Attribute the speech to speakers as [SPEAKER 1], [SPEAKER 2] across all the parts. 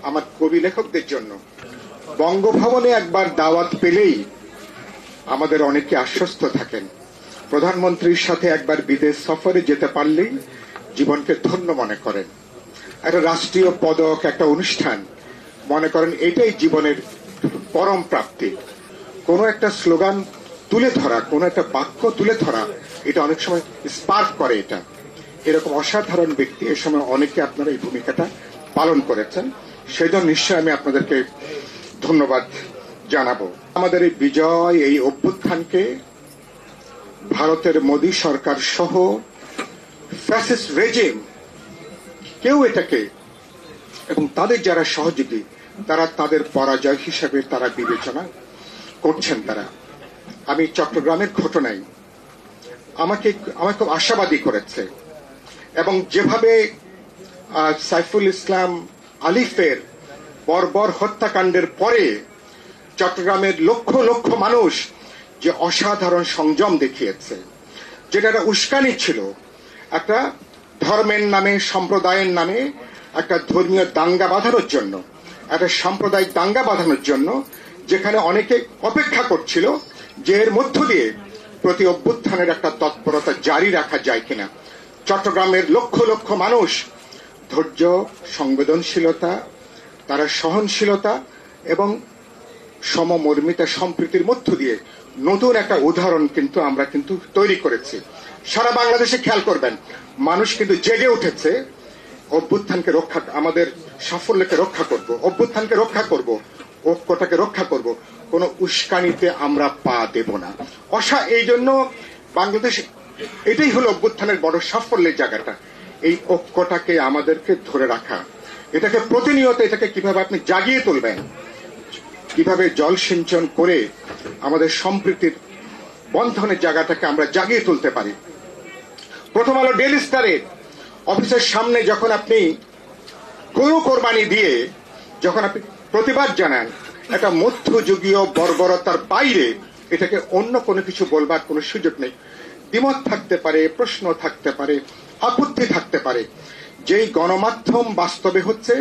[SPEAKER 1] আমার কবি লেখকদের জন্য। বঙ্গভবনে একবার দাওয়াত পেলেই আমাদের অনেকে আশ্বস্ত থাকেন, প্রধানমন্ত্রীর সাথে একবার বিদেশ সফরে যেতে পারলেই জীবনকে ধন্য মনে করেন। একটা রাষ্ট্রীয় পদক, একটা অনুষ্ঠান মনে করেন এটাই জীবনের পরম প্রাপ্তি। কোনো একটা স্লোগান তুলে ধরা, কোনো একটা বাক্য তুলে ধরা, এটা অনেক সময় স্পার্ক করে। এটা এরকম অসাধারণ ব্যক্তি এ সময় অনেকে আপনারা এই ভূমিকাটা পালন করেছেন, সেই জন্য নিশ্চয় আমি আপনাদেরকে ধন্যবাদ জানাবো। আমাদের এই বিজয়, এই অভ্যুত্থানকে ভারতের মোদী সরকার সহ ফ্যাসিস্ট রেজিম কেউ এটাকে এবং তাদের যারা সহযোগী তারা তাদের পরাজয় হিসেবে তারা বিবেচনা করছেন। আমি চট্টগ্রামের ঘটনায় আমাকে খুব আশাবাদী করেছে এবং যেভাবে সাইফুল ইসলাম আলিফের বর্বর হত্যাকাণ্ডের পরে চট্টগ্রামের লক্ষ লক্ষ মানুষ যে অসাধারণ সংযম দেখিয়েছে, যেটা একটা উস্কানি ছিল, একটা ধর্মের নামে, সম্প্রদায়ের নামে একটা ধর্মীয় দাঙ্গা বাঁধানোর জন্য, একটা সাম্প্রদায়িক দাঙ্গা বাঁধানোর জন্য, যেখানে অনেকে অপেক্ষা করছিল যে এর মধ্য দিয়ে প্রতি অভ্যুত্থানের একটা তৎপরতা জারি রাখা যায় কিনা। চট্টগ্রামের লক্ষ লক্ষ মানুষ ধৈর্য, সংবেদনশীলতা, তারা সহনশীলতা এবং সমমর্মিতা, সম্প্রীতির মধ্য দিয়ে নতুন একটা উদাহরণ কিন্তু আমরা কিন্তু তৈরি করেছি। সারা বাংলাদেশে খেয়াল করবেন, মানুষ কিন্তু জেগে উঠেছে। অভ্যুত্থানকে রক্ষা, আমাদের সাফল্যকে রক্ষা করব, অভ্যুত্থানকে রক্ষা করব, ঐক্যটাকে রক্ষা করব, কোন উস্কানিতে আমরা পা দেব না। এই জন্য বাংলাদেশ, এটাই হলো অভ্যুত্থানের বড় সাফল্যের জায়গাটা, এই ঐক্যটাকে আমাদেরকে ধরে রাখা। এটাকে প্রতিনিয়ত, এটাকে কিভাবে আপনি জাগিয়ে তুলবেন, কিভাবে জল সিঞ্চন করে আমাদের সম্প্রীতির বন্ধনের জায়গাটাকে আমরা জাগিয়ে তুলতে পারি। প্রথম আলো ডেইলি স্টারের অফিসের সামনে যখন আপনি গরু কোরবানি দিয়ে যখন আপনি প্রতিবাদ জানান, একটা মধ্যযুগীয় বর্বরতার বাইরে এটাকে অন্য কোনো কিছু বলবার কোনো সুযোগ নেই। দ্বিমত থাকতে পারে, প্রশ্ন থাকতে পারে, আপত্তি থাকতে পারে। যেই গণমাধ্যম বাস্তবে হচ্ছে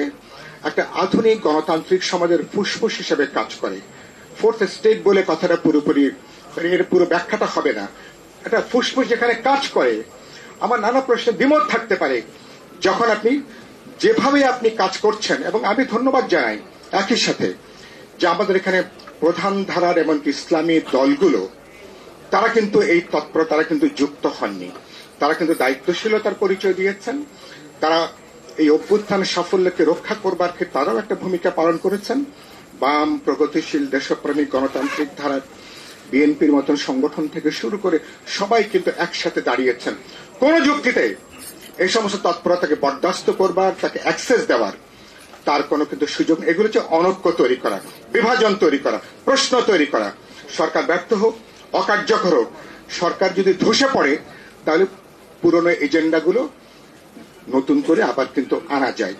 [SPEAKER 1] একটা আধুনিক গণতান্ত্রিক সমাজের ফুসফুস হিসেবে কাজ করে। ফোর্থ স্টেট বলে কথাটা পুরোপুরি, এর পুরো ব্যাখ্যাটা হবে না। একটা ফুসফুস যেখানে কাজ করে, আমার নানা প্রশ্নে দ্বিমত থাকতে পারে। যখন আপনি যেভাবে আপনি কাজ করছেন, এবং আমি ধন্যবাদ জানাই একই সাথে যে আমাদের এখানে প্রধান ধারার এমনকি ইসলামী দলগুলো, তারা কিন্তু এই তৎপরতারা কিন্তু যুক্ত হননি। তারা কিন্তু দায়িত্বশীলতার পরিচয় দিয়েছেন। তারা এই অভ্যুত্থান সাফল্যকে রক্ষা করবার ক্ষেত্রে তারাও একটা ভূমিকা পালন করেছেন। বাম, প্রগতিশীল, দেশপ্রেমিক, গণতান্ত্রিক ধারার বিএনপির মতন সংগঠন থেকে শুরু করে সবাই কিন্তু একসাথে দাঁড়িয়েছেন। কোন যুক্তিতে এই সমস্ত তৎপরতাকে বরদাস্ত করবার, তাকে অ্যাক্সেস দেওয়ার তার কোনো কিন্তু সুযোগ। এগুলো হচ্ছে অনৈক্য তৈরি করা, বিভাজন তৈরি করা, প্রশ্ন তৈরি করা। সরকার ব্যর্থ হোক, অকার্যকর হোক, সরকার যদি ধসে পড়ে তাহলে পুরনো এজেন্ডাগুলো নতুন করে আবার কিন্তু আনা যায়।